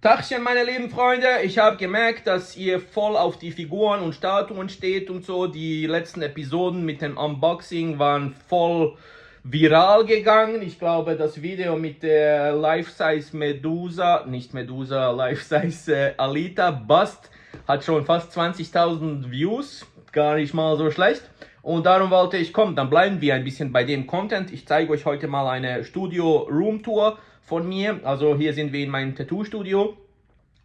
Tachchen, meine lieben Freunde, ich habe gemerkt, dass ihr voll auf die Figuren und Statuen steht und so. Die letzten Episoden mit dem Unboxing waren voll viral gegangen. Ich glaube, das Video mit der Life-Size Medusa, nicht Medusa, Life-Size Alita Bust hat schon fast 20.000 Views. Gar nicht mal so schlecht. Und darum wollte ich, komm, dann bleiben wir ein bisschen bei dem Content. Ich zeige euch heute mal eine Studio-Room-Tour von mir. Also hier sind wir in meinem Tattoo-Studio.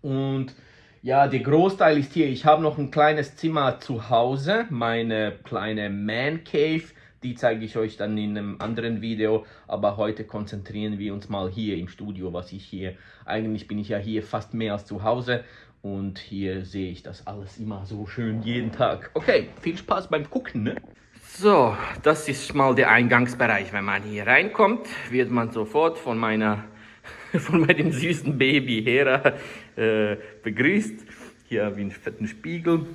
Und ja, der Großteil ist hier. Ich habe noch ein kleines Zimmer zu Hause, meine kleine Man Cave. Die zeige ich euch dann in einem anderen Video. Aber heute konzentrieren wir uns mal hier im Studio, was ich hier... Eigentlich bin ich ja hier fast mehr als zu Hause. Und hier sehe ich das alles immer so schön jeden Tag. Okay, viel Spaß beim Gucken, ne? So, das ist mal der Eingangsbereich. Wenn man hier reinkommt, wird man sofort von meinem süßen Baby Hera begrüßt. Hier habe ich einen fetten Spiegel.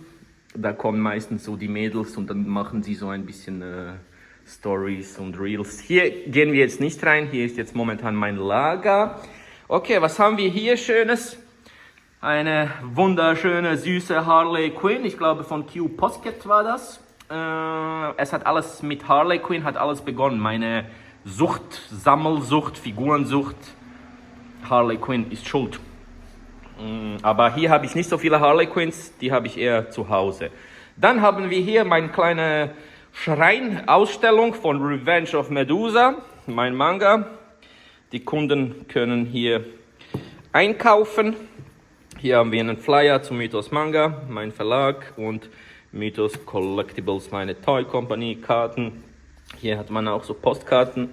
Da kommen meistens so die Mädels und dann machen sie so ein bisschen Stories und Reels. Hier gehen wir jetzt nicht rein. Hier ist jetzt momentan mein Lager. Okay, was haben wir hier Schönes? Eine wunderschöne, süße Harley Quinn. Ich glaube von Q Posket war das. Es hat alles mit Harley Quinn hat alles begonnen. Meine Sucht, Sammelsucht, Figurensucht. Harley Quinn ist schuld. Aber hier habe ich nicht so viele Harley Quinns, die habe ich eher zu Hause. Dann haben wir hier meine kleine Schreinausstellung von Revenge of Medusa, mein Manga. Die Kunden können hier einkaufen. Hier haben wir einen Flyer zu Mythos Manga, mein Verlag, und Mythos Collectibles, meine Toy Company, Karten. Hier hat man auch so Postkarten.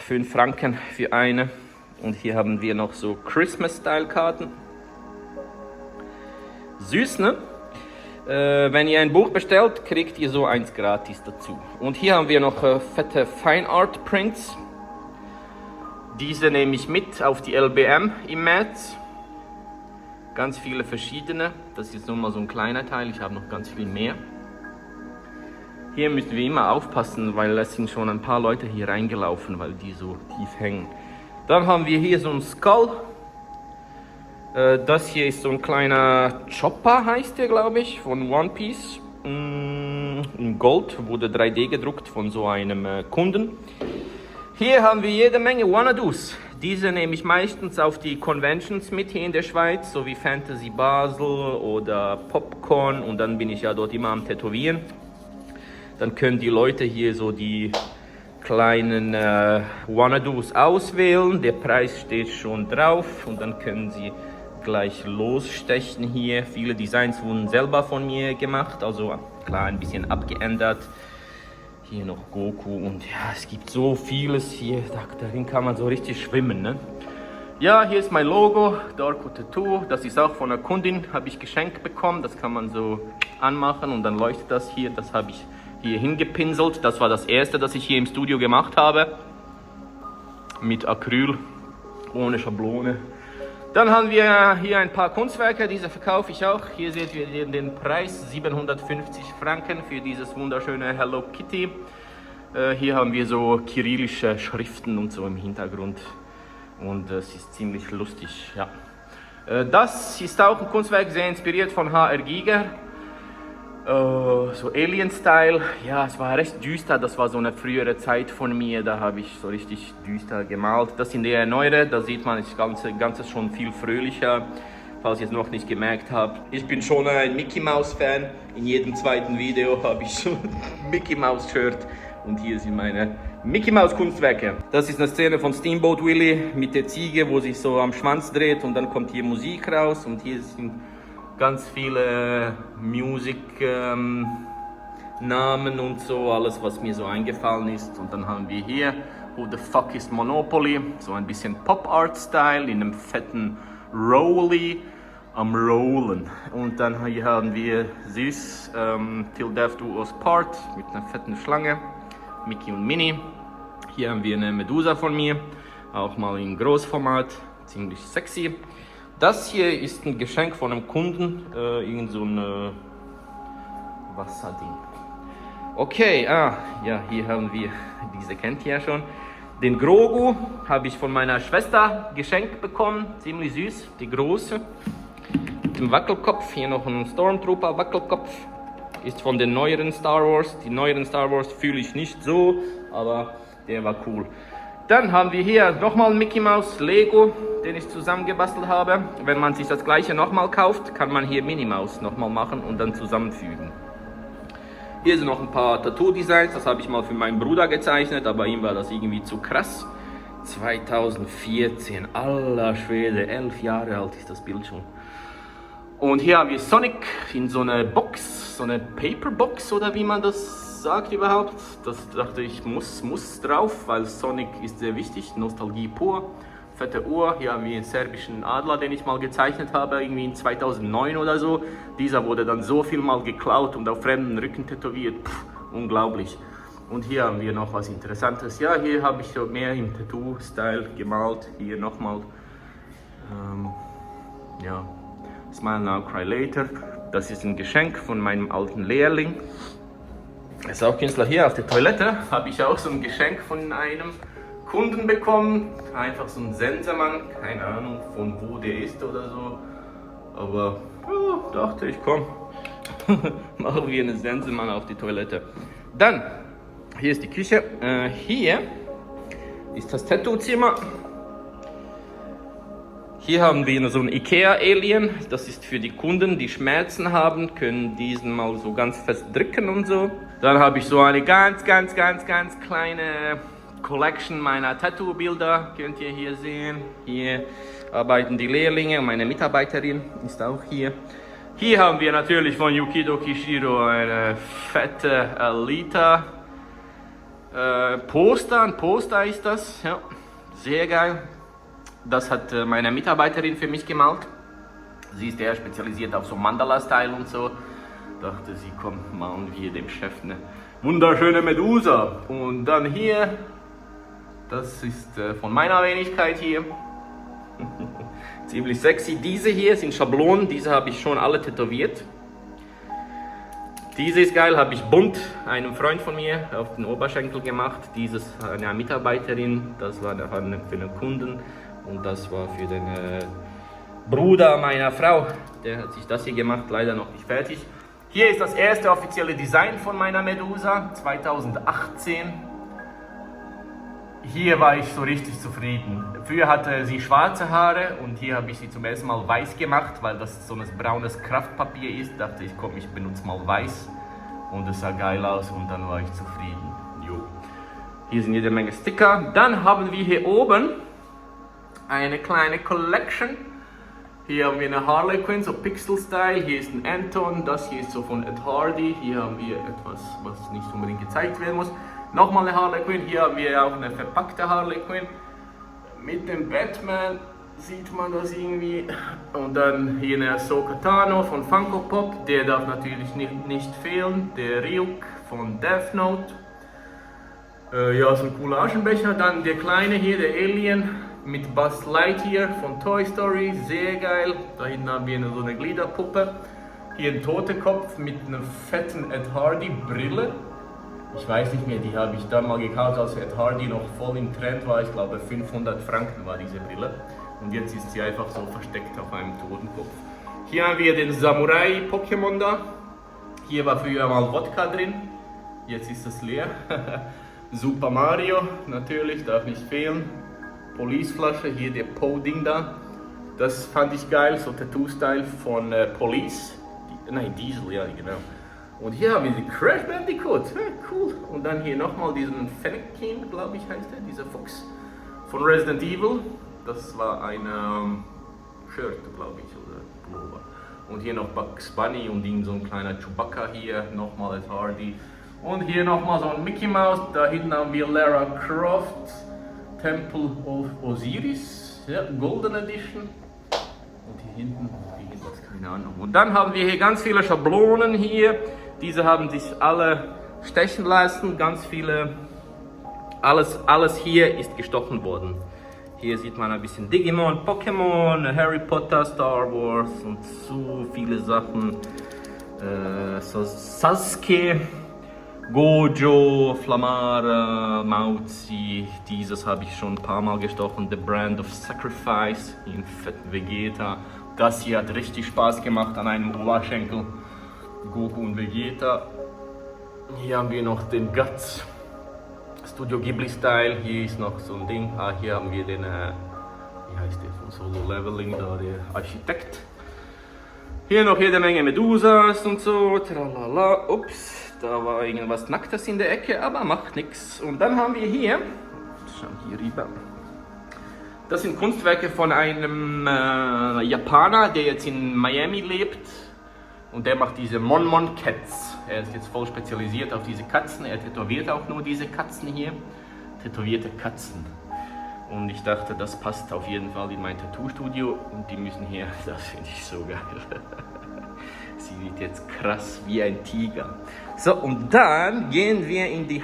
5 Franken für eine. Und hier haben wir noch so Christmas-Style-Karten. Süß, ne? Wenn ihr ein Buch bestellt, kriegt ihr so eins gratis dazu. Und hier haben wir noch fette Fine Art Prints. Diese nehme ich mit auf die LBM im März. Ganz viele verschiedene. Das ist nur mal so ein kleiner Teil. Ich habe noch ganz viel mehr. Hier müssen wir immer aufpassen, weil es sind schon ein paar Leute hier reingelaufen, weil die so tief hängen. Dann haben wir hier so einen Skull. Das hier ist so ein kleiner Chopper, heißt der, glaube ich, von One Piece. In Gold, wurde 3D gedruckt von so einem Kunden. Hier haben wir jede Menge Wannadoos. Diese nehme ich meistens auf die Conventions mit hier in der Schweiz, so wie Fantasy Basel oder Popcorn. Und dann bin ich ja dort immer am Tätowieren. Dann können die Leute hier so die kleinen Wannadoos auswählen. Der Preis steht schon drauf und dann können sie gleich losstechen hier. Viele Designs wurden selber von mir gemacht, also klar ein bisschen abgeändert. Hier noch Goku und ja, es gibt so vieles hier, darin kann man so richtig schwimmen, ne? Ja, hier ist mein Logo, Darko Tattoo, das ist auch von einer Kundin, habe ich geschenkt bekommen, das kann man so anmachen und dann leuchtet das hier, das habe ich hier hingepinselt, das war das erste, das ich hier im Studio gemacht habe, mit Acryl, ohne Schablone. Dann haben wir hier ein paar Kunstwerke, diese verkaufe ich auch. Hier seht ihr den Preis, 750 Franken für dieses wunderschöne Hello Kitty. Hier haben wir so kyrillische Schriften und so im Hintergrund. Und es ist ziemlich lustig, ja. Das ist auch ein Kunstwerk, sehr inspiriert von HR Giger. So Alien-Style. Ja, es war recht düster, das war so eine frühere Zeit von mir, da habe ich so richtig düster gemalt. Das sind eher neuere, da sieht man das Ganze schon viel fröhlicher, falls ihr es noch nicht gemerkt habt. Ich bin schon ein Mickey Mouse Fan, in jedem zweiten Video habe ich schon ein Mickey Mouse Shirt und hier sind meine Mickey Mouse Kunstwerke. Das ist eine Szene von Steamboat Willie mit der Ziege, wo sich so am Schwanz dreht und dann kommt hier Musik raus und hier sind ganz viele Namen und so, alles was mir so eingefallen ist. Und dann haben wir hier Who the Fuck is Monopoly, so ein bisschen Pop-Art-Style in einem fetten Rolli am Rollen. Und dann hier haben wir süß Till Death Do Us Part mit einer fetten Schlange, Mickey und Minnie. Hier haben wir eine Medusa von mir, auch mal in Großformat, ziemlich sexy. Das hier ist ein Geschenk von einem Kunden, irgend so ein Wasserding. Okay, ja, hier haben wir, diese kennt ihr ja schon. Den Grogu habe ich von meiner Schwester geschenkt bekommen, ziemlich süß, die große. Mit dem Wackelkopf, hier noch ein Stormtrooper Wackelkopf. Ist von den neueren Star Wars. Die neueren Star Wars fühle ich nicht so, aber der war cool. Dann haben wir hier nochmal Mickey Mouse Lego, den ich zusammengebastelt habe. Wenn man sich das gleiche nochmal kauft, kann man hier Minnie Mouse nochmal machen und dann zusammenfügen. Hier sind noch ein paar Tattoo-Designs, das habe ich mal für meinen Bruder gezeichnet, aber ihm war das irgendwie zu krass. 2014, aller Schwede, 11 Jahre alt ist das Bild schon. Und hier haben wir Sonic in so einer Box, so eine Paperbox oder wie man das sagt überhaupt. Das dachte ich, muss drauf, weil Sonic ist sehr wichtig, Nostalgie pur. Fette Uhr, hier haben wir einen serbischen Adler, den ich mal gezeichnet habe, irgendwie in 2009 oder so. Dieser wurde dann so viel mal geklaut und auf fremden Rücken tätowiert, unglaublich. Und hier haben wir noch was Interessantes. Ja, hier habe ich so mehr im Tattoo-Style gemalt. Hier nochmal, ja, Smile Now, Cry Later. Das ist ein Geschenk von meinem alten Lehrling. Er ist auch Künstler. Hier auf der Toilette habe ich auch so ein Geschenk von einem Kunden bekommen. Einfach so ein Sensenmann, keine Ahnung von wo der ist oder so. Aber ja, dachte ich, komm, machen wir einen Sensenmann auf die Toilette. Dann, hier ist die Küche. Hier ist das Tattoo-Zimmer. Hier haben wir so einen Ikea-Alien, das ist für die Kunden, die Schmerzen haben, können diesen mal so ganz fest drücken und so. Dann habe ich so eine ganz kleine Collection meiner Tattoo-Bilder, könnt ihr hier sehen. Hier arbeiten die Lehrlinge und meine Mitarbeiterin ist auch hier. Hier haben wir natürlich von Yukido Kishiro eine fette Alita Poster, ein Poster ist das, ja, sehr geil. Das hat meine Mitarbeiterin für mich gemalt. Sie ist eher spezialisiert auf so Mandala-Style und so. Dachte sie, komm, malen wir dem Chef eine wunderschöne Medusa. Und dann hier, das ist von meiner Wenigkeit hier. Ziemlich sexy. Diese hier sind Schablonen, diese habe ich schon alle tätowiert. Diese ist geil, habe ich bunt einem Freund von mir auf den Oberschenkel gemacht. Dieses eine Mitarbeiterin, das war für einen Kunden. Und das war für den Bruder meiner Frau. Der hat sich das hier gemacht, leider noch nicht fertig. Hier ist das erste offizielle Design von meiner Medusa, 2018. Hier war ich so richtig zufrieden. Früher hatte sie schwarze Haare und hier habe ich sie zum ersten Mal weiß gemacht, weil das so ein braunes Kraftpapier ist. Dachte ich, komm, ich benutze mal weiß. Und es sah geil aus und dann war ich zufrieden. Jo. Hier sind jede Menge Sticker. Dann haben wir hier oben eine kleine Collection. Hier haben wir eine Harley Quinn, so Pixel-Style. Hier ist ein Anton, das hier ist so von Ed Hardy. Hier haben wir etwas, was nicht unbedingt gezeigt werden muss. Nochmal eine Harley Quinn. Hier haben wir auch eine verpackte Harley Quinn. Mit dem Batman sieht man das irgendwie. Und dann hier eine Ahsoka Tano von Funko Pop. Der darf natürlich nicht fehlen. Der Ryuk von Death Note. Ja, so ein cooler Aschenbecher. Dann der kleine hier, der Alien. Mit Buzz Lightyear von Toy Story, sehr geil. Da hinten haben wir so eine Gliederpuppe. Hier ein Totenkopf mit einer fetten Ed Hardy Brille. Ich weiß nicht mehr, die habe ich dann mal gekauft, als Ed Hardy noch voll im Trend war. Ich glaube 500 Franken war diese Brille. Und jetzt ist sie einfach so versteckt auf einem Totenkopf. Hier haben wir den Samurai Pokémon da. Hier war früher mal Wodka drin. Jetzt ist es leer. Super Mario, natürlich, darf nicht fehlen. Police-Flasche, hier der Po-Ding da. Das fand ich geil, so Tattoo-Style von Police. Nein, Diesel, ja genau. Und hier haben wir die Crash Bandicoot, ja, cool. Und dann hier nochmal diesen Fennekin, glaube ich heißt der, dieser Fuchs von Resident Evil. Das war ein Shirt, glaube ich, oder Pullover. Und hier noch Bugs Bunny und so ein kleiner Chewbacca hier, nochmal Ed Hardy. Und hier nochmal so ein Mickey Mouse, da hinten haben wir Lara Croft. Temple of Osiris, ja, Golden Edition. Und hier hinten, irgendwas, keine Ahnung. Und dann haben wir hier ganz viele Schablonen hier. Diese haben sich alle stechen lassen. Ganz viele, alles hier ist gestochen worden. Hier sieht man ein bisschen Digimon, Pokémon, Harry Potter, Star Wars und so viele Sachen. So Sasuke. Gojo, Flamara, Mauzi, dieses habe ich schon ein paar Mal gestochen. The Brand of Sacrifice, in fetten Vegeta. Das hier hat richtig Spaß gemacht an einem Oberschenkel. Goku und Vegeta. Hier haben wir noch den Guts. Studio Ghibli Style. Hier ist noch so ein Ding. Hier haben wir den, wie heißt der von Solo Leveling, da der Architekt. Hier noch jede Menge Medusas und so. Tralala. Ups. Da war irgendwas Nacktes in der Ecke, aber macht nichts. Und dann haben wir hier, schauen hier rüber, das sind Kunstwerke von einem Japaner, der jetzt in Miami lebt. Und der macht diese Mon Cats. Er ist jetzt voll spezialisiert auf diese Katzen. Er tätowiert auch nur diese Katzen hier. Tätowierte Katzen. Und ich dachte, das passt auf jeden Fall in mein Tattoo-Studio. Und die müssen hier, das finde ich so geil. Sie sieht jetzt krass wie ein Tiger. So, und dann gehen wir in die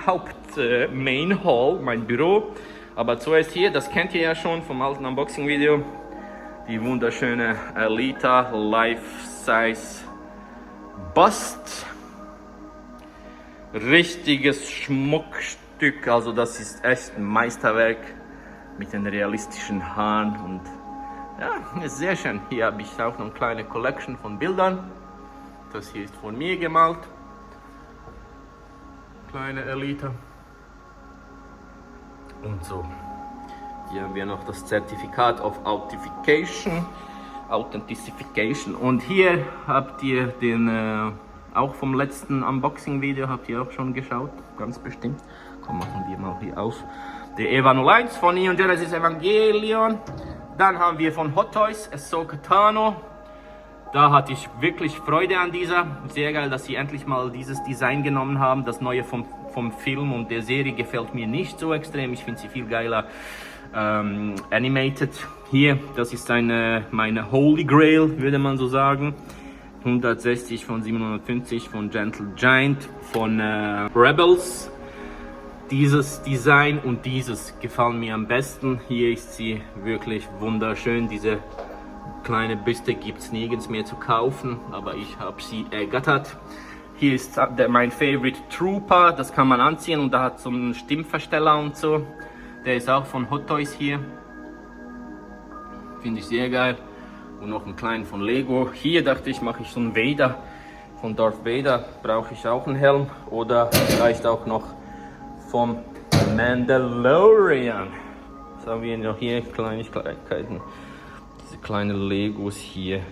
Main Hall, mein Büro. Aber zuerst hier, das kennt ihr ja schon vom alten Unboxing-Video. Die wunderschöne Alita Life-Size Bust. Richtiges Schmuckstück, also das ist echt ein Meisterwerk mit den realistischen Haaren. Und ja, ist sehr schön. Hier habe ich auch noch eine kleine Collection von Bildern. Das hier ist von mir gemalt. Kleine Elite. Und so. Hier haben wir noch das Zertifikat of Authentication. Und hier habt ihr den, auch vom letzten Unboxing-Video, habt ihr auch schon geschaut. Ganz bestimmt. Komm, machen wir mal hier auf. Der Eva 01 von Neon Genesis Evangelion. Dann haben wir von Hot Toys Ahsoka Tano. Da hatte ich wirklich Freude an dieser. Sehr geil, dass sie endlich mal dieses Design genommen haben. Das neue vom Film und der Serie gefällt mir nicht so extrem. Ich finde sie viel geiler animated. Hier, das ist meine Holy Grail, würde man so sagen. 160 von 750 von Gentle Giant, von Rebels. Dieses Design und dieses gefallen mir am besten. Hier ist sie wirklich wunderschön. Diese kleine Büste gibt es nirgends mehr zu kaufen, aber ich habe sie ergattert. Hier ist mein Favorite Trooper, das kann man anziehen und da hat so einen Stimmversteller und so. Der ist auch von Hot Toys hier. Finde ich sehr geil. Und noch einen kleinen von Lego. Hier dachte ich, mache ich so einen Vader. Von Darth Vader brauche ich auch einen Helm. Oder vielleicht auch noch vom Mandalorian. Was haben wir noch hier? Kleinigkeiten. Diese kleinen Legos hier.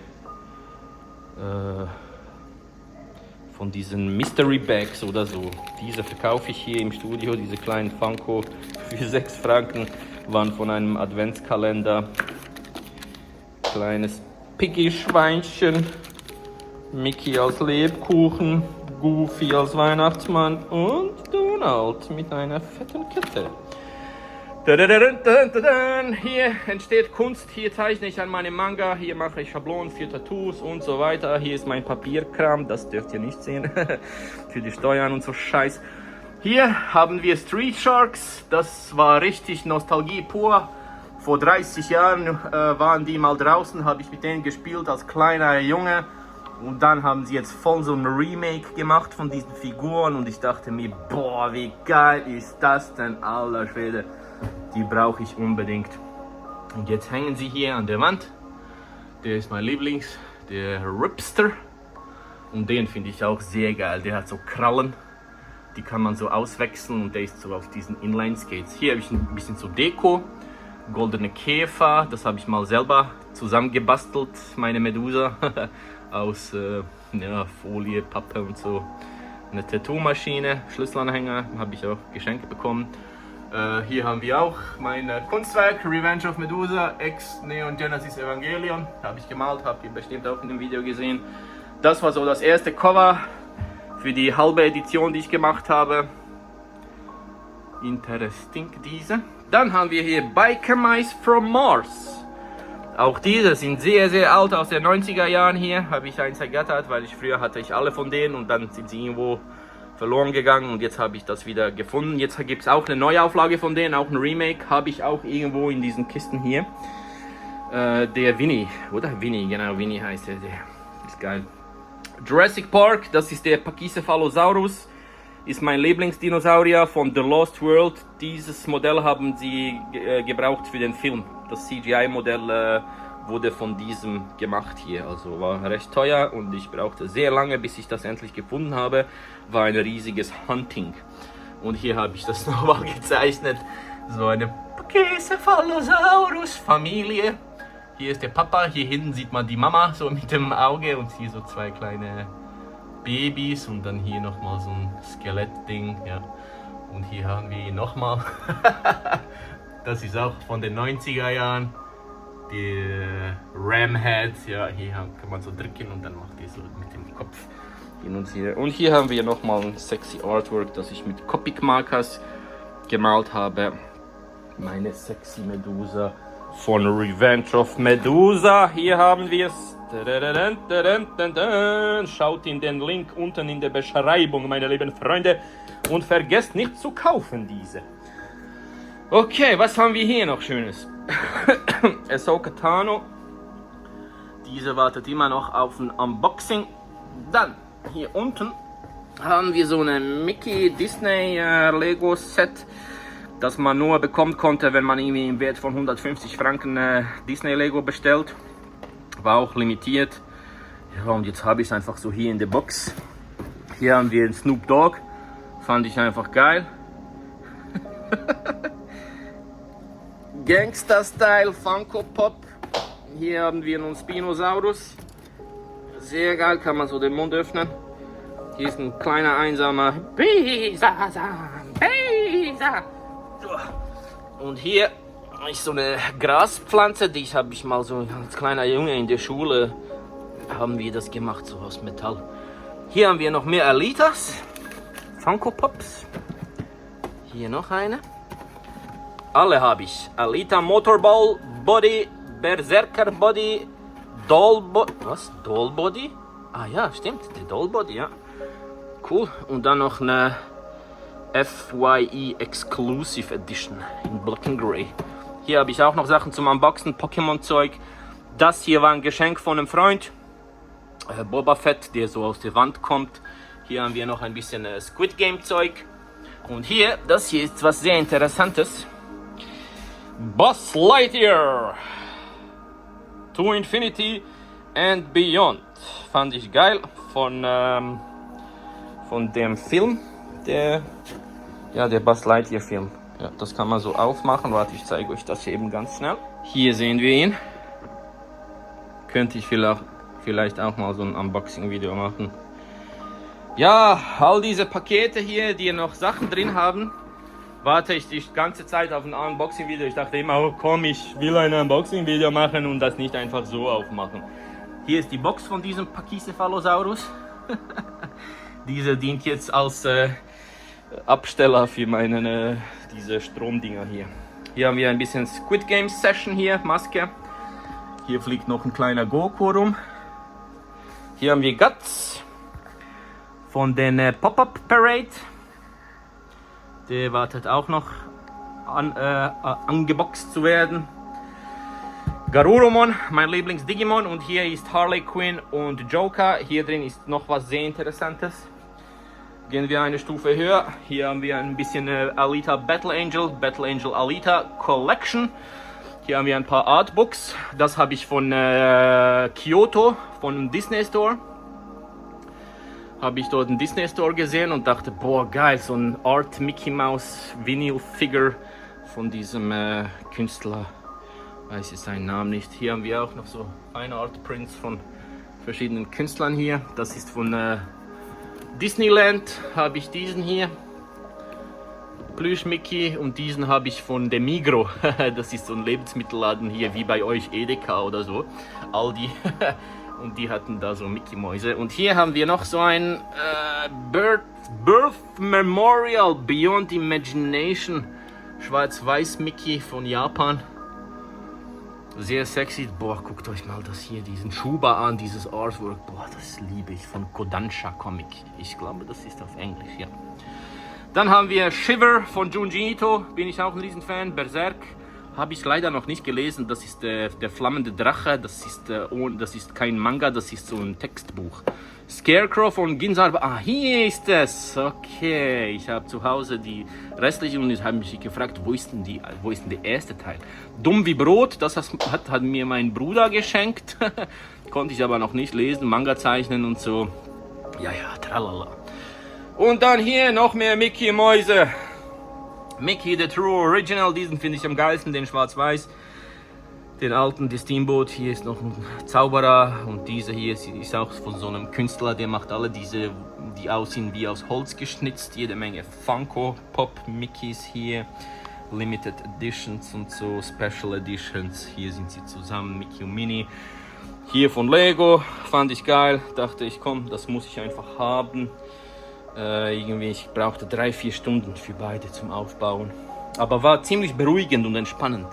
Von diesen Mystery Bags oder so. Diese verkaufe ich hier im Studio. Diese kleinen Funko für 6 Franken waren von einem Adventskalender. Kleines Piggy-Schweinchen. Mickey als Lebkuchen. Goofy als Weihnachtsmann. Und Donald mit einer fetten Kette. Hier entsteht Kunst, hier zeichne ich an meinem Manga, hier mache ich Schablonen für Tattoos und so weiter. Hier ist mein Papierkram, das dürft ihr nicht sehen, für die Steuern und so Scheiß. Hier haben wir Street Sharks, das war richtig Nostalgie pur. Vor 30 Jahren waren die mal draußen, habe ich mit denen gespielt als kleiner Junge. Und dann haben sie jetzt voll so ein Remake gemacht von diesen Figuren und ich dachte mir, boah, wie geil ist das denn, alter Schwede. Die brauche ich unbedingt. Und jetzt hängen sie hier an der Wand. Der ist mein Lieblings, der Ripster. Und den finde ich auch sehr geil. Der hat so Krallen, die kann man so auswechseln und der ist so auf diesen Inline-Skates. Hier habe ich ein bisschen so Deko. Goldene Käfer, das habe ich mal selber zusammengebastelt, meine Medusa. Aus ja, Folie, Pappe und so. Eine Tattoo-Maschine, Schlüsselanhänger, habe ich auch geschenkt bekommen. Hier haben wir auch mein Kunstwerk, Revenge of Medusa, ex-Neon Genesis Evangelion. Habe ich gemalt, habt ihr bestimmt auch in dem Video gesehen. Das war so das erste Cover für die halbe Edition, die ich gemacht habe. Interesting, diese. Dann haben wir hier Biker Mice from Mars. Auch diese sind sehr, sehr alt, aus den 90er Jahren hier. Habe ich eins ergattert, weil früher hatte ich alle von denen und dann sind sie irgendwo verloren gegangen und jetzt habe ich das wieder gefunden. Jetzt gibt es auch eine Neuauflage von denen, auch ein Remake, habe ich auch irgendwo in diesen Kisten hier. Der Winnie, oder? Winnie, genau, Winnie heißt der ist geil. Jurassic Park, das ist der Pachycephalosaurus. ist mein Lieblingsdinosaurier von The Lost World. Dieses Modell haben sie gebraucht für den Film. Das CGI-Modell wurde von diesem gemacht hier. Also war recht teuer und ich brauchte sehr lange, bis ich das endlich gefunden habe. War ein riesiges Hunting. Und hier habe ich das nochmal gezeichnet. So eine Pachycephalosaurus-Familie. Hier ist der Papa, hier hinten sieht man die Mama so mit dem Auge und hier so zwei kleine Babys und dann hier nochmal so ein Skelettding, ja. Und hier haben wir ihn nochmal. Das ist auch von den 90er Jahren. Die Ramhead, ja, hier kann man so drücken und dann macht die so mit dem Kopf hin und her. Und hier haben wir nochmal ein sexy Artwork, das ich mit Copic Markers gemalt habe. Meine sexy Medusa von Revenge of Medusa. Hier haben wir es. Schaut in den Link unten in der Beschreibung, meine lieben Freunde. Und vergesst nicht zu kaufen diese. Okay, was haben wir hier noch Schönes? Ahsoka Tano. Diese wartet immer noch auf ein Unboxing. Dann, hier unten haben wir so ein Mickey Disney Lego Set, das man nur bekommen konnte, wenn man irgendwie im Wert von 150 Franken Disney Lego bestellt. War auch limitiert. Ja, und jetzt habe ich es einfach so hier in der Box. Hier haben wir den Snoop Dogg. Fand ich einfach geil. Gangster-Style Funko Pop. Hier haben wir einen Spinosaurus. Sehr geil, kann man so den Mund öffnen. Hier ist ein kleiner einsamer Bisa. Und hier ist so eine Graspflanze, die habe ich mal so als kleiner Junge in der Schule, haben wir das gemacht, so aus Metall. Hier haben wir noch mehr Alitas, Funko Pops. Hier noch eine. Alle habe ich. Alita Motorball Body, Berserker Body, Doll Body. Was? Doll Body? Ah ja, stimmt, die Doll Body, ja. Cool. Und dann noch eine FYE Exclusive Edition in Black and Grey. Hier habe ich auch noch Sachen zum Unboxen, Pokémon-Zeug. Das hier war ein Geschenk von einem Freund, Boba Fett, der so aus der Wand kommt. Hier haben wir noch ein bisschen Squid Game-Zeug. Und hier, das hier ist was sehr Interessantes. Buzz Lightyear to Infinity and Beyond. Fand ich geil von dem Film, der Buzz Lightyear Film. Ja, das kann man so aufmachen. Warte, ich zeige euch das eben ganz schnell. Hier sehen wir ihn. Könnte ich vielleicht auch mal so ein Unboxing-Video machen. Ja, all diese Pakete hier, die noch Sachen drin haben, warte ich die ganze Zeit auf ein Unboxing-Video. Ich dachte immer, oh komm, ich will ein Unboxing-Video machen und das nicht einfach so aufmachen. Hier ist die Box von diesem Pachycephalosaurus. Diese dient jetzt als Absteller für diese Stromdinger hier. Hier haben wir ein bisschen Squid Game Session hier, Maske. Hier fliegt noch ein kleiner Goku rum. Hier haben wir Guts von den Pop-Up Parade. Der wartet auch noch angeboxt zu werden. Garurumon, mein Lieblings-Digimon. Und hier ist Harley Quinn und Joker. Hier drin ist noch was sehr Interessantes. Gehen wir eine Stufe höher. Hier haben wir ein bisschen Alita Battle Angel Alita Collection. Hier haben wir ein paar Artbooks. Das habe ich von Kyoto, von einem Disney Store. Habe ich dort einen Disney Store gesehen und dachte, boah geil, so ein Art Mickey Mouse Vinyl Figure von diesem Künstler. Weiß ich seinen Namen nicht. Hier haben wir auch noch so Fine Art Prints von verschiedenen Künstlern hier. Das ist von Disneyland, habe ich diesen hier. Plüsch Mickey, und diesen habe ich von dem Migros. Das ist so ein Lebensmittelladen hier, wie bei euch Edeka oder so. Aldi. Und die hatten da so Mickey-Mäuse. Und hier haben wir noch so ein Birth Memorial Beyond Imagination. Schwarz-Weiß Mickey von Japan. Sehr sexy. Boah, guckt euch mal das hier, diesen Schuba an, dieses Artwork. Boah, das liebe ich, von Kodansha Comic. Ich glaube, das ist auf Englisch, ja. Dann haben wir Shiver von Junji Ito, bin ich auch ein Riesenfan. Berserk, habe ich leider noch nicht gelesen. Das ist der flammende Drache. Das ist kein Manga, das ist so ein Textbuch. Scarecrow von Ginzarbe. Ah, hier ist es. Okay, ich habe zu Hause die restlichen und ich habe mich gefragt, wo ist denn der erste Teil? Dumm wie Brot, das hat mir mein Bruder geschenkt. Konnte ich aber noch nicht lesen, Manga zeichnen und so. Ja, tralala. Und dann hier noch mehr Mickey-Mäuse. Mickey the True Original, diesen finde ich am geilsten, den schwarz-weiß. Den alten, die Steamboat, hier ist noch ein Zauberer und diese hier ist auch von so einem Künstler, der macht alle diese, die aussehen wie aus Holz geschnitzt, jede Menge Funko Pop Mickeys hier, Limited Editions und so, Special Editions, hier sind sie zusammen, Mickey und Minnie. Hier von Lego, fand ich geil, dachte ich, komm, das muss ich einfach haben. Ich brauchte 3-4 Stunden für beide zum Aufbauen, aber war ziemlich beruhigend und entspannend.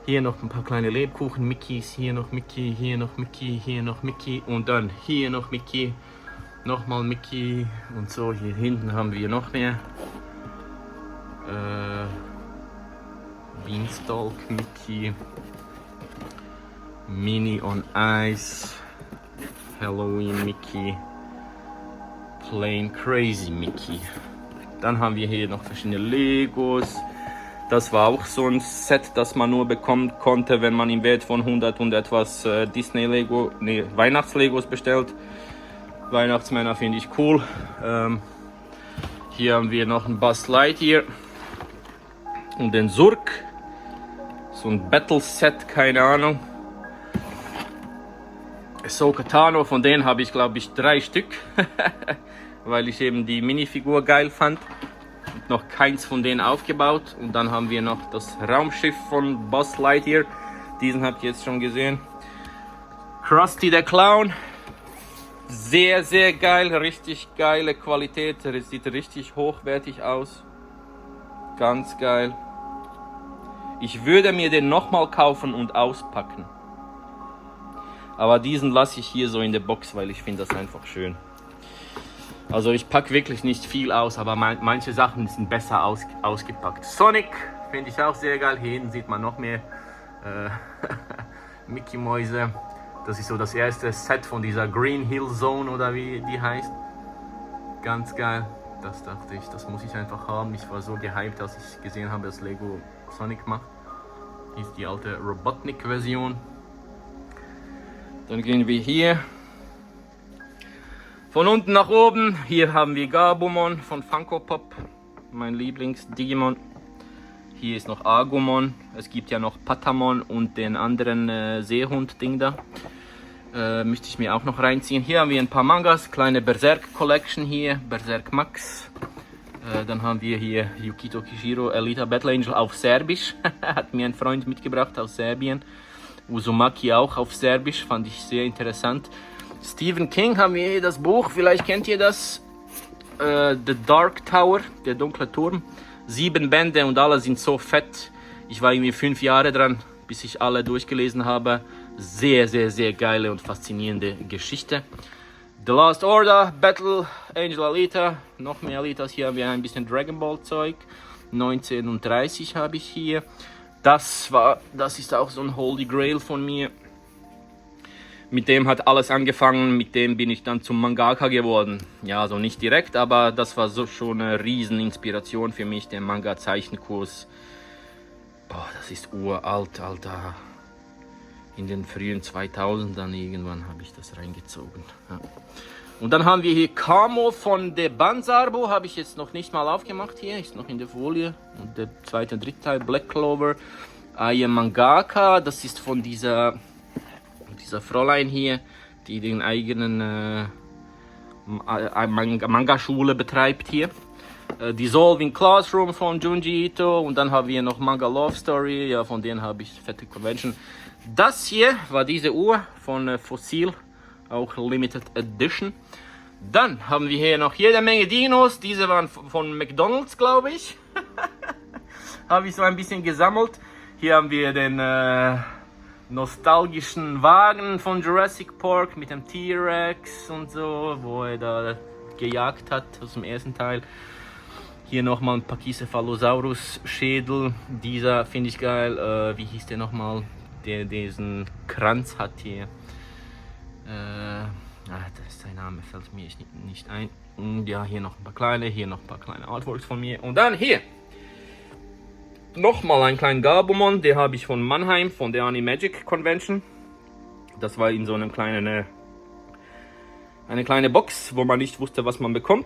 Hier noch ein paar kleine Lebkuchen, Mickeys, hier noch Mickey, hier noch Mickey, hier noch Mickey und dann hier noch Mickey, nochmal Mickey und so. Hier hinten haben wir noch mehr. Beanstalk Mickey, Mini on Ice, Halloween Mickey, Plain Crazy Mickey. Dann haben wir hier noch verschiedene Legos. Das war auch so ein Set, das man nur bekommen konnte, wenn man im Wert von 100 und etwas Weihnachts-Legos bestellt. Weihnachtsmänner finde ich cool. Hier haben wir noch ein Buzz Lightyear und den Surk. So ein Battle-Set, keine Ahnung. Ahsoka Tano, von denen habe ich glaube ich 3 Stück, weil ich eben die Minifigur geil fand. Noch keins von denen aufgebaut. Und dann haben wir noch das Raumschiff von Buzz Lightyear. Diesen habt ihr jetzt schon gesehen. Krusty der Clown. Sehr, sehr geil. Richtig geile Qualität. Sieht richtig hochwertig aus. Ganz geil. Ich würde mir den nochmal kaufen und auspacken. Aber diesen lasse ich hier so in der Box, weil ich finde das einfach schön. Also ich packe wirklich nicht viel aus, aber manche Sachen sind besser ausgepackt. Sonic finde ich auch sehr geil. Hier hinten sieht man noch mehr Mickey-Mäuse. Das ist so das erste Set von dieser Green Hill Zone oder wie die heißt. Ganz geil. Das dachte ich, das muss ich einfach haben. Ich war so gehypt, als ich gesehen habe, dass Lego Sonic macht. Hier ist die alte Robotnik-Version. Dann gehen wir hier. Von unten nach oben, hier haben wir Gabumon von Funko Pop, mein Lieblings-Digimon. Hier ist noch Agumon, es gibt ja noch Patamon und den anderen Seehund-Ding da. Müsste ich mir auch noch reinziehen. Hier haben wir ein paar Mangas, kleine Berserk Collection hier, Berserk Max. Dann haben wir hier Yukito Kishiro, Alita Battle Angel auf Serbisch, hat mir ein Freund mitgebracht aus Serbien. Uzumaki auch auf Serbisch, fand ich sehr interessant. Stephen King haben wir hier das Buch, vielleicht kennt ihr das. The Dark Tower, der dunkle Turm. 7 Bände und alle sind so fett. Ich war irgendwie 5 Jahre dran, bis ich alle durchgelesen habe. Sehr, sehr, sehr geile und faszinierende Geschichte. The Last Order, Battle Angel Alita. Noch mehr Alitas, hier haben wir ein bisschen Dragon Ball Zeug. 19 und 30 habe ich hier. Das ist auch so ein Holy Grail von mir. Mit dem hat alles angefangen, mit dem bin ich dann zum Mangaka geworden. Ja, also nicht direkt, aber das war so schon eine riesen Inspiration für mich, der Manga-Zeichenkurs. Boah, das ist uralt, Alter. In den frühen 2000ern irgendwann habe ich das reingezogen. Ja. Und dann haben wir hier Kamo von der Banzarbo, habe ich jetzt noch nicht mal aufgemacht hier, ist noch in der Folie. Und der zweite und dritte Teil, Black Clover, I am Mangaka, das ist von dieser Fräulein hier, die den eigenen Manga-Schule betreibt hier. Dissolving Classroom von Junji Ito und dann haben wir noch Manga Love Story, ja, von denen habe ich fette Convention. Das hier war diese Uhr von Fossil, auch Limited Edition. Dann haben wir hier noch jede Menge Dinos, diese waren von McDonald's, glaube ich. Habe ich so ein bisschen gesammelt. Hier haben wir den nostalgischen Wagen von Jurassic Park mit dem T-Rex und so, wo er da gejagt hat aus dem ersten Teil. Hier nochmal ein Pachycephalosaurus Schädel. Dieser finde ich geil. Wie hieß der nochmal? Der diesen Kranz hat hier. Sein Name fällt mir nicht ein. Und ja, hier noch ein paar kleine, hier noch ein paar kleine Artworks von mir. Und dann hier nochmal einen kleinen Gabumon, den habe ich von Mannheim, von der Animagic Convention. Das war in so einem kleinen, eine kleine Box, wo man nicht wusste, was man bekommt.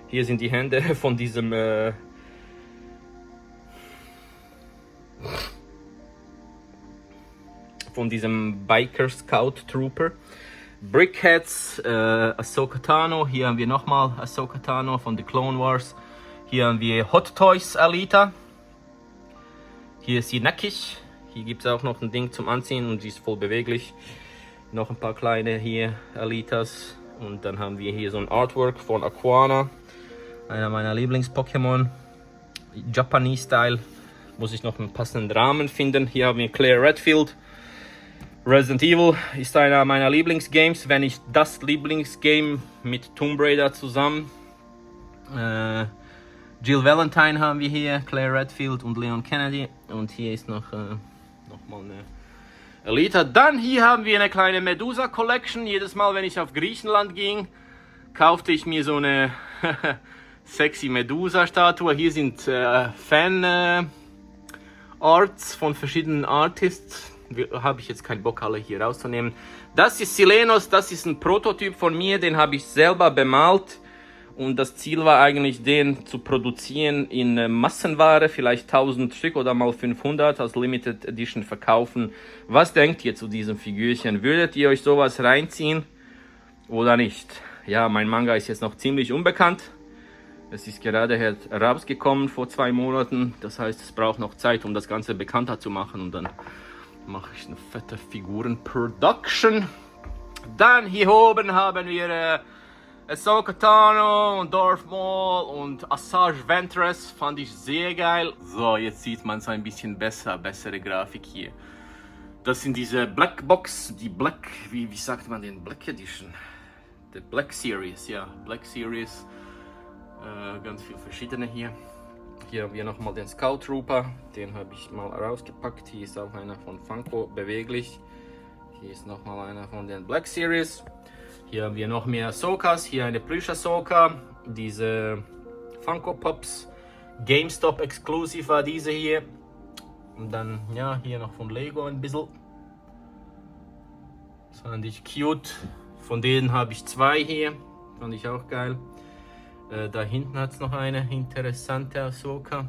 Hier sind die Hände von diesem Biker Scout Trooper. Brickheads, Ahsoka Tano. Hier haben wir nochmal Ahsoka Tano von The Clone Wars. Hier haben wir Hot Toys Alita. Hier ist sie nackig. Hier gibt es auch noch ein Ding zum Anziehen und sie ist voll beweglich. Noch ein paar kleine hier Alitas. Und dann haben wir hier so ein Artwork von Aquana. Einer meiner Lieblings-Pokémon. Japanese-Style. Muss ich noch einen passenden Rahmen finden. Hier haben wir Claire Redfield. Resident Evil ist einer meiner Lieblingsgames, wenn nicht das Lieblingsgame mit Tomb Raider zusammen. Jill Valentine haben wir hier, Claire Redfield und Leon Kennedy. Und hier ist noch mal eine Alita. Dann hier haben wir eine kleine Medusa Collection. Jedes Mal, wenn ich auf Griechenland ging, kaufte ich mir so eine sexy Medusa-Statue. Hier sind Fan-Arts von verschiedenen Artists. Habe ich jetzt keinen Bock, alle hier rauszunehmen. Das ist Silenos, das ist ein Prototyp von mir, den habe ich selber bemalt. Und das Ziel war eigentlich, den zu produzieren in Massenware, vielleicht 1000 Stück oder mal 500 als Limited Edition verkaufen. Was denkt ihr zu diesem Figürchen? Würdet ihr euch sowas reinziehen oder nicht? Ja, mein Manga ist jetzt noch ziemlich unbekannt. Es ist gerade rausgekommen vor 2 Monaten. Das heißt, es braucht noch Zeit, um das Ganze bekannter zu machen. Und dann mache ich eine fette Figuren-Production. Dann hier oben haben wir Ahsoka Tano und Darth Maul und Asajj Ventress. Fand ich sehr geil. So, jetzt sieht man es ein bisschen besser. Bessere Grafik hier. Das sind diese Black Box, die Black, wie sagt man den? Black Edition. The Black Series, ja. Black Series. Ganz viele verschiedene hier. Hier haben wir nochmal den Scout Trooper, den habe ich mal rausgepackt. Hier ist auch einer von Funko beweglich. Hier ist nochmal einer von den Black Series. Hier haben wir noch mehr Ahsokas. Hier eine Plüsch Ahsoka. Diese Funko Pops. GameStop Exclusive war diese hier. Und dann, ja, hier noch von Lego ein bisschen. Das fand ich cute. Von denen habe ich 2 hier. Fand ich auch geil. Da hinten hat es noch eine interessante Ahsoka.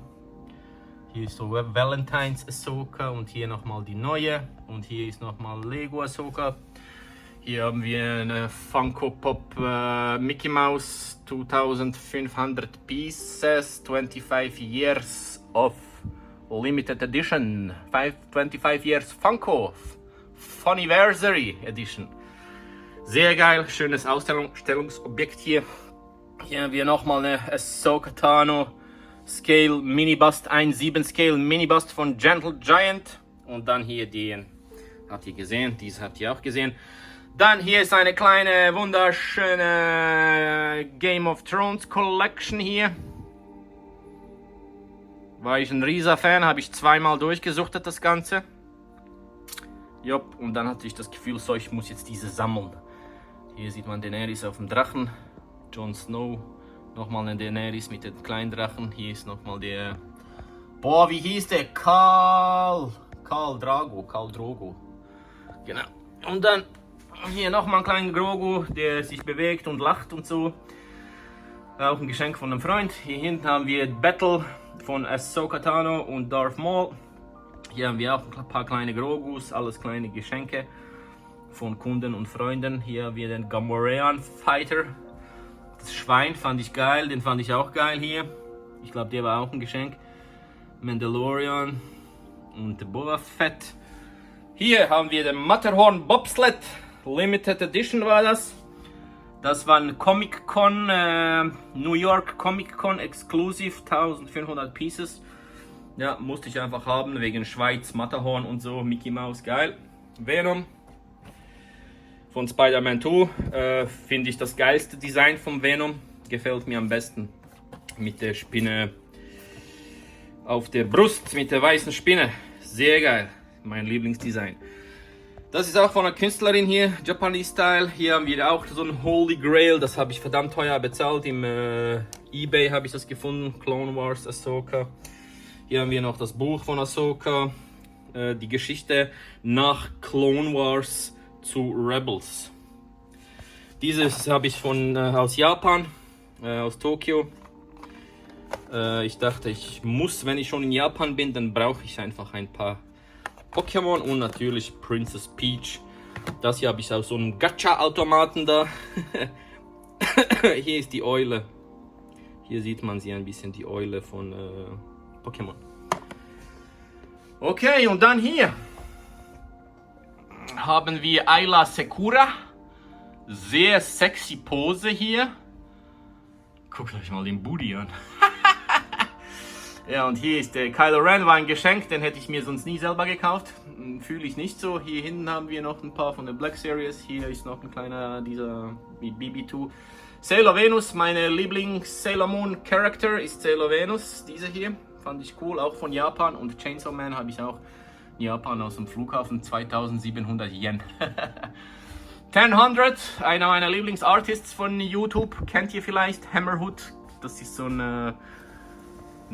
Hier ist so Valentine's Ahsoka und hier nochmal die neue. Und hier ist nochmal Lego Ahsoka. Hier haben wir eine Funko Pop Mickey Mouse 2500 Pieces, 25 Years of Limited Edition. 25 Years Funko Funniversary Edition. Sehr geil, schönes Ausstellungsobjekt hier. Hier haben wir nochmal eine Ahsoka Tano Scale Minibust, 1:7 Scale Minibust von Gentle Giant. Und dann hier den, habt ihr gesehen, diese habt ihr auch gesehen. Dann hier ist eine kleine, wunderschöne Game of Thrones Collection hier. War ich ein rieser Fan, habe ich 2-mal durchgesuchtet das Ganze. Jupp, und dann hatte ich das Gefühl, so, ich muss jetzt diese sammeln. Hier sieht man Daenerys auf dem Drachen. Jon Snow, nochmal ein Daenerys mit den kleinen Drachen. Hier ist nochmal der, boah, wie hieß der? Khal Drogo. Genau. Und dann hier nochmal einen kleinen Grogu, der sich bewegt und lacht und so. Auch ein Geschenk von einem Freund. Hier hinten haben wir Battle von Ahsoka Tano und Darth Maul. Hier haben wir auch ein paar kleine Grogus, alles kleine Geschenke von Kunden und Freunden. Hier haben wir den Gamorrean Fighter. Das Schwein fand ich geil, den fand ich auch geil hier. Ich glaube, der war auch ein Geschenk. Mandalorian und Boba Fett. Hier haben wir den Matterhorn Bobsled. Limited Edition war das. Das war ein Comic Con, New York Comic Con Exclusive, 1500 Pieces. Ja, musste ich einfach haben, wegen Schweiz, Matterhorn und so, Mickey Mouse, geil. Venom von Spider-Man 2, finde ich das geilste Design vom Venom, gefällt mir am besten. mit der Spinne auf der Brust, mit der weißen Spinne. Sehr geil, mein Lieblingsdesign. Das ist auch von einer Künstlerin hier, Japanese Style. Hier haben wir auch so ein Holy Grail, das habe ich verdammt teuer bezahlt. Im eBay habe ich das gefunden, Clone Wars Ahsoka. Hier haben wir noch das Buch von Ahsoka, die Geschichte nach Clone Wars zu Rebels. Dieses habe ich aus Japan, aus Tokio. Ich dachte, ich muss, wenn ich schon in Japan bin, dann brauche ich einfach ein paar Pokémon und natürlich Princess Peach. Das hier habe ich aus so einem Gacha-Automaten da. Hier ist die Eule. Hier sieht man sie ein bisschen, die Eule von Pokémon. Okay, und dann hier haben wir Ayla Secura. Sehr sexy Pose hier. Guckt euch mal den Booty an. Ja, und hier ist der Kylo Ren, war ein Geschenk, den hätte ich mir sonst nie selber gekauft. Fühle ich nicht so. Hier hinten haben wir noch ein paar von der Black Series. Hier ist noch ein kleiner, dieser mit BB2. Sailor Venus, meine Lieblings-Sailor Moon Character ist Sailor Venus. Diese hier, fand ich cool, auch von Japan. Und Chainsaw Man habe ich auch in Japan aus dem Flughafen, 2700 Yen. 1000, einer meiner Lieblingsartists von YouTube, kennt ihr vielleicht, Hammerhood. Das ist so eine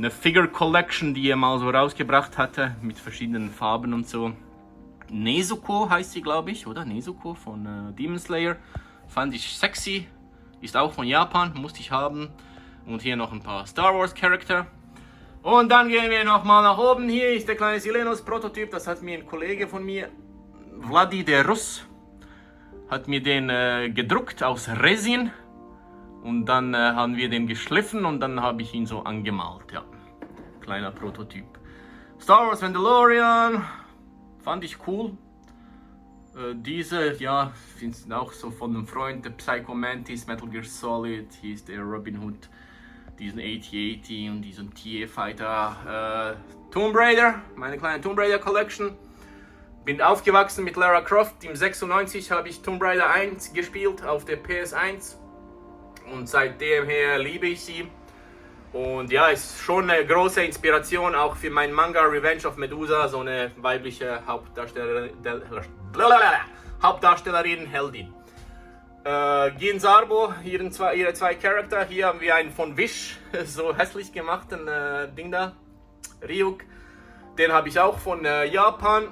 Figure Collection, die er mal so rausgebracht hatte, mit verschiedenen Farben und so. Nezuko heißt sie, glaube ich, oder? Nezuko von Demon Slayer. Fand ich sexy, ist auch von Japan, musste ich haben. Und hier noch ein paar Star Wars Charakter. Und dann gehen wir nochmal nach oben. Hier ist der kleine Silenos Prototyp, das hat mir ein Kollege von mir, Vladi der Russ, hat mir den gedruckt aus Resin. Und dann haben wir den geschliffen und dann habe ich ihn so angemalt, ja. Kleiner Prototyp. Star Wars Mandalorian, fand ich cool. Diese, ja, sind auch so von einem Freund, der Psycho Mantis, Metal Gear Solid, hier ist der Robin Hood, diesen AT-AT und diesen TIE-Fighter. Tomb Raider, meine kleine Tomb Raider Collection. Bin aufgewachsen mit Lara Croft, im 96 habe ich Tomb Raider 1 gespielt auf der PS1. Und seitdem her liebe ich sie. Und ja, ist schon eine große Inspiration auch für meinen Manga Revenge of Medusa, so eine weibliche Hauptdarstellerin, Heldin. Gin Sarbo, ihre zwei Charakter. Hier haben wir einen von Wish, so hässlich gemachten Ding da, Ryuk. Den habe ich auch von Japan.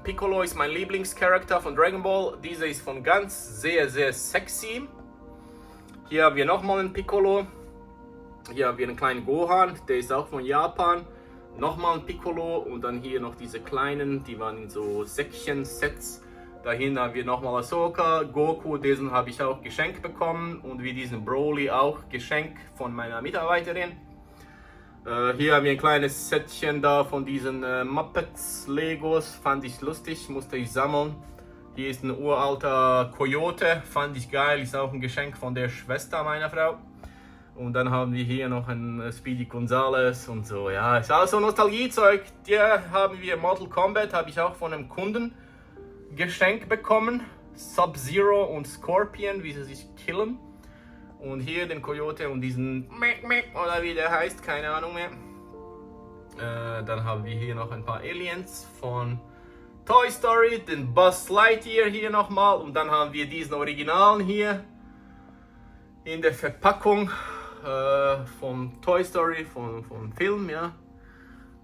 Piccolo ist mein Lieblingscharakter von Dragon Ball. Dieser ist von ganz sehr, sehr sexy. Hier haben wir nochmal einen Piccolo. Hier haben wir einen kleinen Gohan, der ist auch von Japan. Nochmal ein Piccolo und dann hier noch diese kleinen, die waren in so Säckchen-Sets. Dahin haben wir nochmal Ahsoka, Goku, diesen habe ich auch geschenkt bekommen. Und wie diesen Broly auch Geschenk von meiner Mitarbeiterin. Hier haben wir ein kleines Setchen da von diesen Muppets Legos, fand ich lustig, musste ich sammeln. Hier ist ein uralter Coyote, fand ich geil, ist auch ein Geschenk von der Schwester meiner Frau. Und dann haben wir hier noch einen Speedy Gonzales und so, ja, ist auch so Nostalgiezeug. Hier haben wir Mortal Kombat, habe ich auch von einem Kunden geschenkt bekommen. Sub-Zero und Scorpion, wie sie sich killen. Und hier den Coyote und diesen oder wie der heißt, keine Ahnung mehr. Dann haben wir hier noch ein paar Aliens von Toy Story, den Buzz Lightyear hier nochmal. Und dann haben wir diesen Originalen hier in der Verpackung vom Toy Story, vom Film, ja.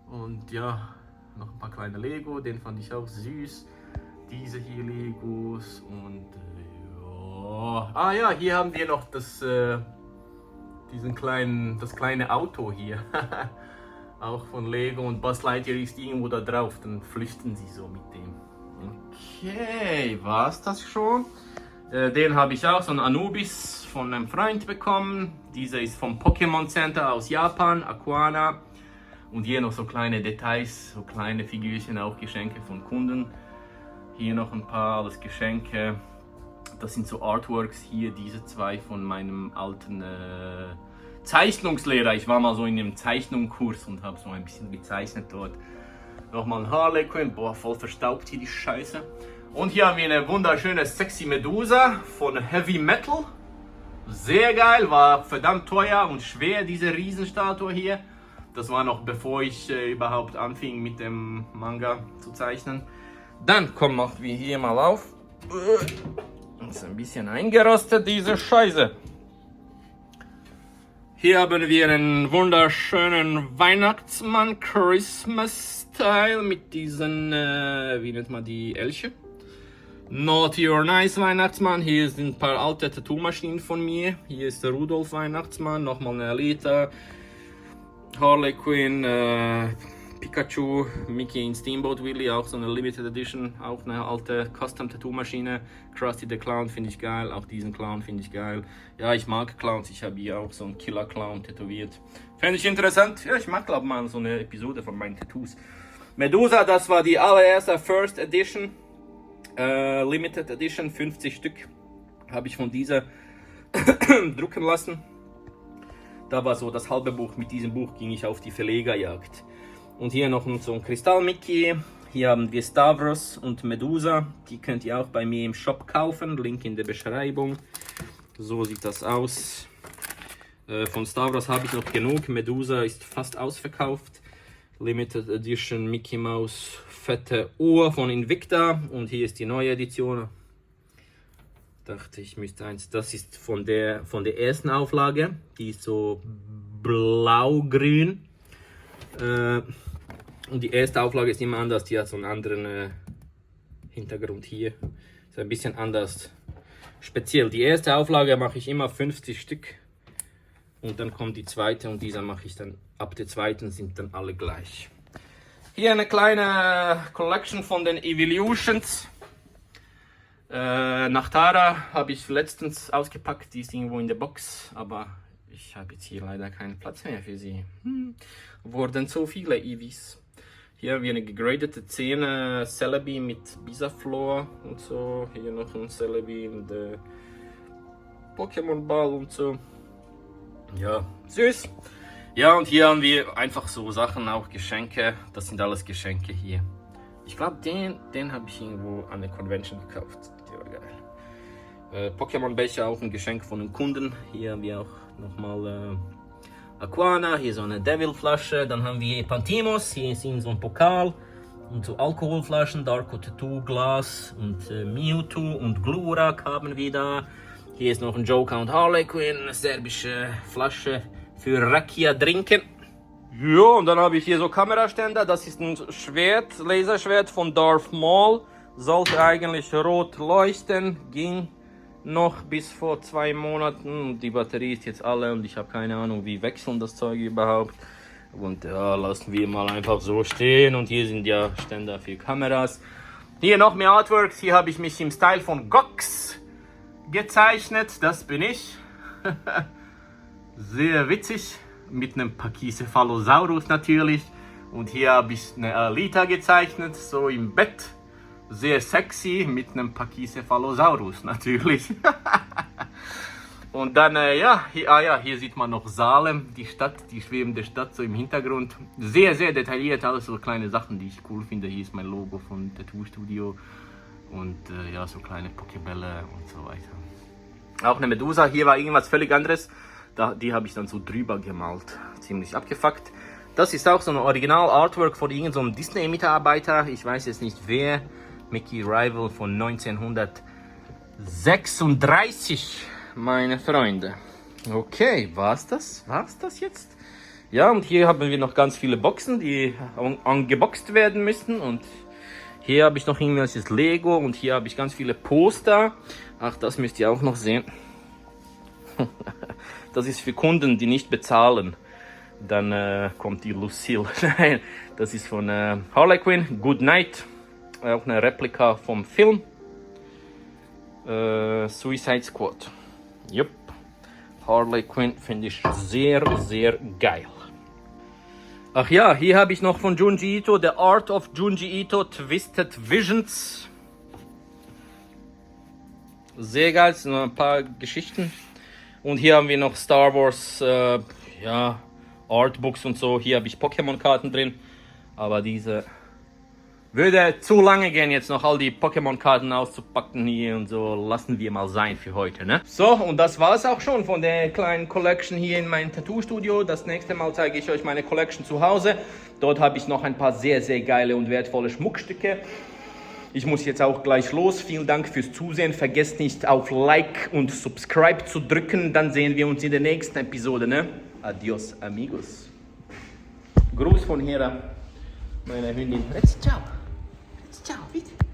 Und ja, noch ein paar kleine Lego, den fand ich auch süß. Diese hier Legos und ah ja, hier haben wir noch das kleine Auto hier. Auch von Lego und Buzz Lightyear ist irgendwo da drauf, dann flüchten sie so mit dem. Okay, war's das schon? Den habe ich auch, so einen Anubis von einem Freund bekommen. Dieser ist vom Pokémon Center aus Japan, Aquana. Und hier noch so kleine Details, so kleine Figürchen, auch Geschenke von Kunden. Hier noch ein paar, alles Geschenke. Das sind so Artworks hier, diese zwei von meinem alten Zeichnungslehrer. Ich war mal so in einem Zeichnungskurs und habe so ein bisschen gezeichnet dort. Nochmal ein Harley Quinn, boah, voll verstaubt hier die Scheiße. Und hier haben wir eine wunderschöne sexy Medusa von Heavy Metal. Sehr geil, war verdammt teuer und schwer, diese Riesenstatue hier. Das war noch bevor ich überhaupt anfing mit dem Manga zu zeichnen. Dann kommen wir hier mal auf. Ist ein bisschen eingerostet, diese Scheiße. Hier haben wir einen wunderschönen Weihnachtsmann, Christmas-Style mit diesen, wie nennt man die, Elche? Naughty or Nice Weihnachtsmann. Hier sind ein paar alte Tattoo-Maschinen von mir. Hier ist der Rudolf Weihnachtsmann, nochmal eine Alita, Harley Quinn, Pikachu, Mickey in Steamboat Willie, auch so eine Limited Edition, auch eine alte Custom-Tattoo-Maschine. Krusty the Clown finde ich geil, auch diesen Clown finde ich geil. Ja, ich mag Clowns, ich habe hier auch so einen Killer-Clown tätowiert. Fände ich interessant. Ja, ich mag, glaube ich, mal so eine Episode von meinen Tattoos. Medusa, das war die allererste First Edition. Limited Edition, 50 Stück habe ich von dieser drucken lassen. Da war so das halbe Buch, mit diesem Buch ging ich auf die Verlegerjagd. Und hier noch so ein Kristall-Mickey. Hier haben wir Stavros und Medusa, die könnt ihr auch bei mir im Shop kaufen, Link in der Beschreibung. So sieht das aus. Von Stavros habe ich noch genug, Medusa ist fast ausverkauft. Limited Edition Mickey Mouse fette Uhr von Invicta und hier ist die neue Edition. Dachte ich müsste eins. Das ist von der ersten Auflage. Die ist so blau-grün. Und die erste Auflage ist immer anders. Die hat so einen anderen Hintergrund hier. Ist ein bisschen anders. Speziell. Die erste Auflage mache ich immer 50 Stück. Und dann kommt die zweite und dieser mache ich dann ab der zweiten sind dann alle gleich. Hier eine kleine Collection von den Evolutions. Nachtara habe ich letztens ausgepackt, die ist irgendwo in der Box, aber ich habe jetzt hier leider keinen Platz mehr für sie. Wurden so viele Eevees. Hier haben wir eine gegradete 10 Celebi mit Bisaflor und so. Hier noch ein Celebi und Pokémon Ball und so. Ja, süß. Ja, und hier haben wir einfach so Sachen, auch Geschenke. Das sind alles Geschenke hier. Ich glaube, den habe ich irgendwo an der Convention gekauft. Der war geil. Pokémon-Becher, auch ein Geschenk von einem Kunden. Hier haben wir auch nochmal Aquana, hier so eine Devil-Flasche. Dann haben wir Pantimos, hier ist so ein Pokal. Und so Alkoholflaschen, Darko Tattoo, Glas und Mewtwo und Glurak haben wir da. Hier ist noch ein Joker und Harley Quinn, eine serbische Flasche für Rakia trinken. Ja, und dann habe ich hier so Kameraständer. Das ist ein Schwert, Laserschwert von Darth Maul. Sollte eigentlich rot leuchten, ging noch bis vor 2 Monaten. Die Batterie ist jetzt alle und ich habe keine Ahnung, wie wechseln das Zeug überhaupt. Und ja, lassen wir mal einfach so stehen. Und hier sind ja Ständer für Kameras. Hier noch mehr Artworks. Hier habe ich mich im Style von Gox gezeichnet. Das bin ich. Sehr witzig. Mit einem Pachycephalosaurus natürlich. Und hier habe ich eine Alita gezeichnet. So im Bett. Sehr sexy. Mit einem Pachycephalosaurus natürlich. Und dann, hier sieht man noch Salem, die Stadt, die schwebende Stadt so im Hintergrund. Sehr, sehr detailliert, alles so kleine Sachen, die ich cool finde. Hier ist mein Logo von Tattoo Studio und ja, so kleine Pokebälle und so weiter. Auch eine Medusa, hier war irgendwas völlig anderes. Die habe ich dann so drüber gemalt, ziemlich abgefuckt. Das ist auch so ein Original-Artwork von irgendeinem so Disney-Mitarbeiter, ich weiß jetzt nicht wer. Mickey Rival von 1936. Meine Freunde. Okay, war's das? War's das jetzt? Ja, und hier haben wir noch ganz viele Boxen, die angeboxt werden müssen. Und hier habe ich noch irgendwelches Lego und hier habe ich ganz viele Poster. Ach, das müsst ihr auch noch sehen. Das ist für Kunden, die nicht bezahlen. Dann kommt die Lucille. Nein, das ist von Harley Quinn. Good Night. Auch eine Replika vom Film. Suicide Squad. Jupp, Harley Quinn finde ich sehr, sehr geil. Ach ja, hier habe ich noch von Junji Ito, The Art of Junji Ito, Twisted Visions. Sehr geil, sind noch ein paar Geschichten. Und hier haben wir noch Star Wars, Artbooks und so. Hier habe ich Pokémon-Karten drin. Aber diese Würde zu lange gehen, jetzt noch all die Pokémon-Karten auszupacken hier und so. Lassen wir mal sein für heute, ne? So, und das war es auch schon von der kleinen Collection hier in meinem Tattoo-Studio. Das nächste Mal zeige ich euch meine Collection zu Hause. Dort habe ich noch ein paar sehr, sehr geile und wertvolle Schmuckstücke. Ich muss jetzt auch gleich los. Vielen Dank fürs Zusehen. Vergesst nicht auf Like und Subscribe zu drücken. Dann sehen wir uns in der nächsten Episode, ne? Adios, amigos. Gruß von Hera, meiner Hündin. Ciao. Ciao, bitte.